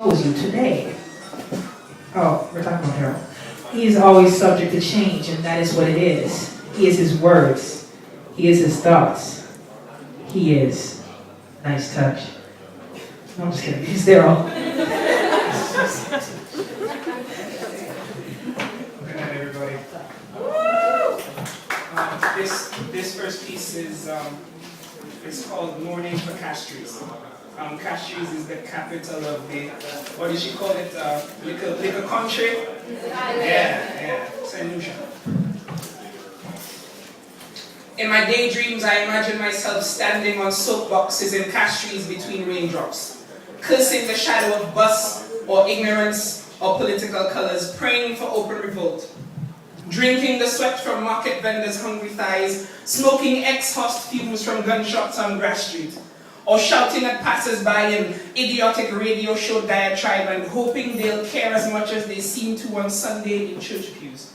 knows you today. Oh, we're talking about Daryl. He is always subject to change, and that is what it is. He is his words. He is his thoughts. He is NyceTouch. No, I'm just kidding. He's Daryl. Good night, everybody. This first piece is it's called Noone for Castries. Castries is the capital of the, what did she call it? Little country? Yeah. St. Lucia. In my daydreams, I imagine myself standing on soapboxes in Castries between raindrops, cursing the shadow of bus or ignorance or political colors, praying for open revolt, drinking the sweat from market vendors' hungry thighs, smoking exhaust fumes from gunshots on Grass Street, or shouting at passers-by in idiotic radio show diatribe and hoping they'll care as much as they seem to on Sunday in church pews.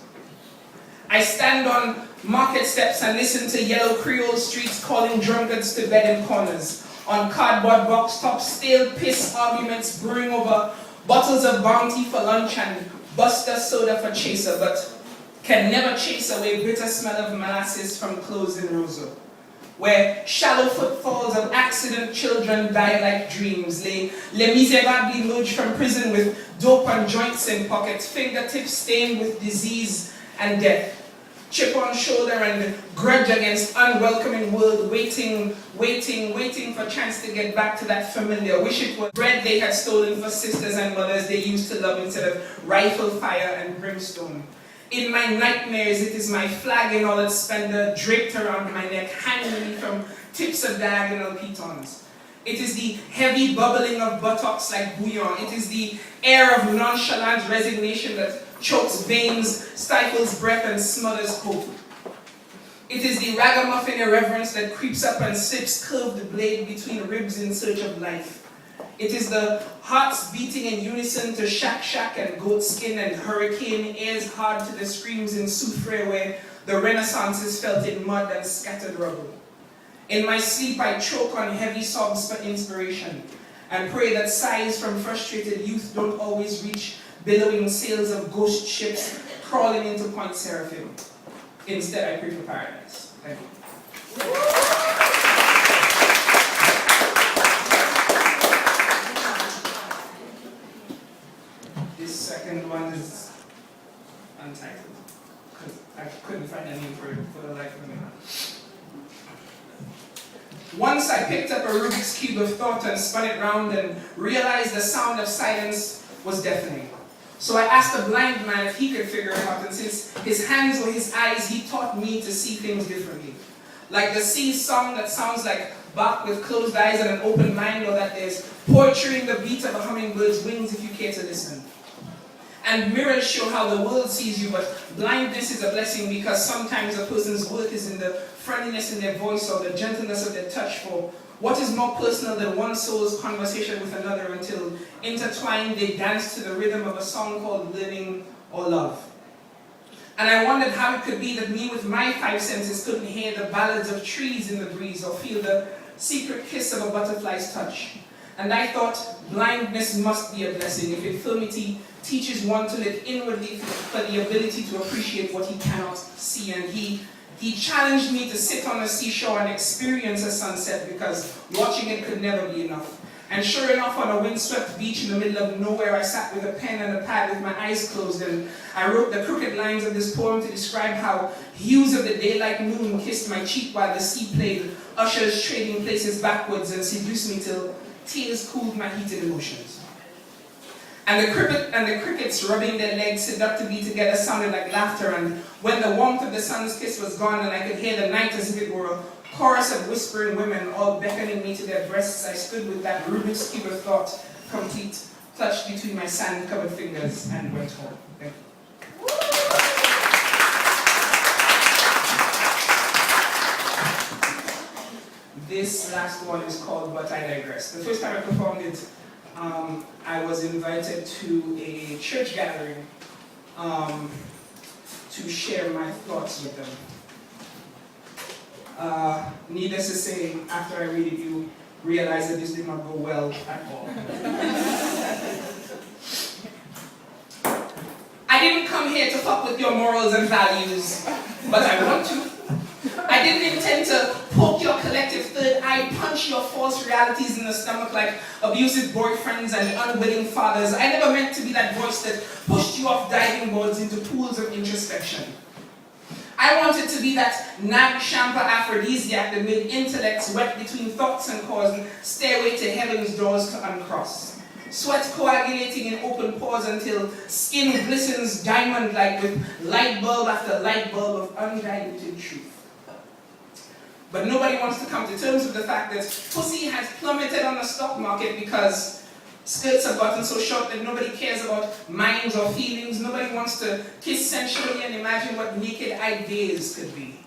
I stand on market steps and listen to yellow Creole streets calling drunkards to bed in corners, on cardboard box tops, stale piss arguments brewing over bottles of Bounty for lunch and Buster soda for chaser, but can never chase away bitter smell of molasses from clothes in Roseau, where shallow footfalls of accident children die like dreams, les miserables emerge from prison with dope and joints in pockets, fingertips stained with disease and death, chip on shoulder and grudge against unwelcoming world, waiting for a chance to get back to that familiar. Wish it was bread they had stolen for sisters and mothers they used to love instead of rifle fire and brimstone. In my nightmares, it is my flag in all its splendor draped around my neck, hanging me from tips of diagonal pitons. It is the heavy bubbling of buttocks like bouillon. It is the air of nonchalant resignation that chokes veins, stifles breath, and smothers hope. It is the ragamuffin irreverence that creeps up and slips curved blade between ribs in search of life. It is the hearts beating in unison to shack and goat skin and hurricane airs hard to the screams in Soufre where the Renaissance is felt in mud and scattered rubble. In my sleep I choke on heavy sobs for inspiration and pray that sighs from frustrated youth don't always reach billowing sails of ghost ships crawling into Point Seraphim. Instead I pray for paradise. Thank you. This second one is untitled, because I couldn't find a name for it for the life of me. Once I picked up a Rubik's Cube of thought and spun it round and realized the sound of silence was deafening. So I asked a blind man if he could figure it out, and since his hands were his eyes, he taught me to see things differently. Like the sea song that sounds like Bach with closed eyes and an open mind, or that there's poetry in the beat of a hummingbird's wings if you care to listen. And mirrors show how the world sees you, but blindness is a blessing because sometimes a person's worth is in the friendliness in their voice or the gentleness of their touch. For what is more personal than one soul's conversation with another until intertwined they dance to the rhythm of a song called Living or Love? And I wondered how it could be that me with my five senses couldn't hear the ballads of trees in the breeze or feel the secret kiss of a butterfly's touch. And I thought blindness must be a blessing if infirmity teaches one to live inwardly for the ability to appreciate what he cannot see. And he challenged me to sit on the seashore and experience a sunset because watching it could never be enough. And sure enough, on a windswept beach in the middle of nowhere, I sat with a pen and a pad with my eyes closed, and I wrote the crooked lines of this poem to describe how hues of the daylight moon kissed my cheek while the sea played ushers trading places backwards and seduced me till tears cooled my heated emotions. And the crickets rubbing their legs seductively together sounded like laughter, and when the warmth of the sun's kiss was gone and I could hear the night as if it were a chorus of whispering women all beckoning me to their breasts, I stood with that Rubik's Cube of thought complete, clutched between my sand-covered fingers, and went home. Thank you. This last one is called But I Digress. The first time I performed it, I was invited to a church gathering to share my thoughts with them. Needless to say, after I read it, you realize that this did not go well at all. here to fuck with your morals and values, but I want to. I didn't intend to poke your collective third eye, punch your false realities in the stomach like abusive boyfriends and unwilling fathers. I never meant to be that voice that pushed you off diving boards into pools of introspection. I wanted to be that nag-shampa aphrodisiac that made intellects wet between thoughts and caused stairway to heaven's doors to uncross. Sweat coagulating in open pores until skin glistens diamond-like with light bulb after light bulb of undiluted truth. But nobody wants to come to terms with the fact that pussy has plummeted on the stock market because skirts have gotten so short that nobody cares about minds or feelings. Nobody wants to kiss sensually and imagine what naked ideas could be.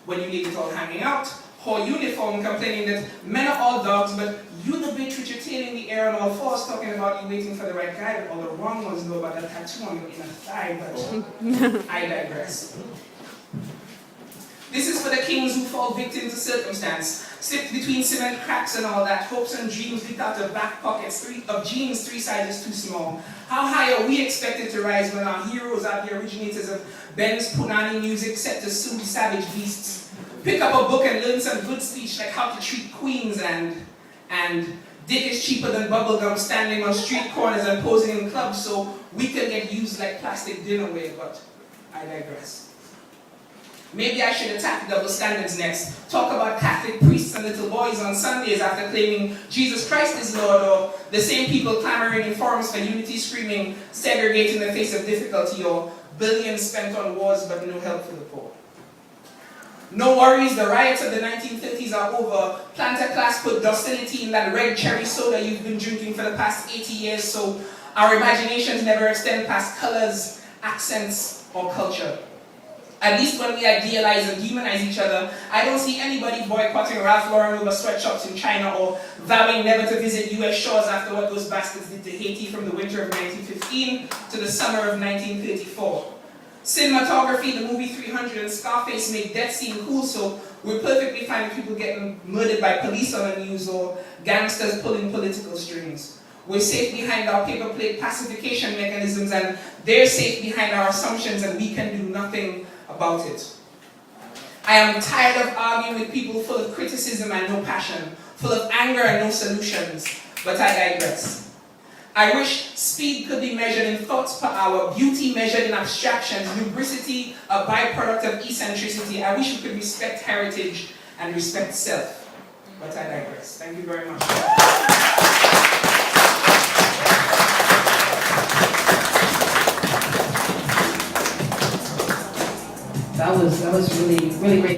When you leave it all hanging out, or uniform complaining that men are all dogs, but you the bitch with your tail in the air on all fours talking about you waiting for the right guy, but all the wrong ones know about that tattoo on your inner thigh, but I digress. This is for the kings who fall victim to circumstance, slipped between cement cracks and all that, hopes and dreams leaked out of back pockets of jeans 3 sizes too small. How high are we expected to rise when our heroes are the originators of Ben's Punani music set to soothe savage beasts? Pick up a book and learn some good speech like how to treat queens and dick is cheaper than bubblegum standing on street corners and posing in clubs so we can get used like plastic dinnerware, but I digress. Maybe I should attack double standards next. Talk about Catholic priests and little boys on Sundays after claiming Jesus Christ is Lord, or the same people clamoring in forums for unity, screaming, segregate in the face of difficulty, or billions spent on wars but no help for the poor. No worries, the riots of the 1930s are over. Planter class put docility in that red cherry soda you've been drinking for the past 80 years, so our imaginations never extend past colors, accents, or culture. At least when we idealize and demonize each other, I don't see anybody boycotting Ralph Lauren over sweatshops in China or vowing never to visit US shores after what those bastards did to Haiti from the winter of 1915 to the summer of 1934. Cinematography, the movie 300 and Scarface make death seem cool, so we're perfectly fine with people getting murdered by police on the news or gangsters pulling political strings. We're safe behind our paper plate pacification mechanisms and they're safe behind our assumptions and we can do nothing about it. I am tired of arguing with people full of criticism and no passion, full of anger and no solutions, but I digress. I wish speed could be measured in thoughts per hour, beauty measured in abstractions, lubricity a byproduct of eccentricity. I wish we could respect heritage and respect self, but I digress. Thank you very much. That was really, really great.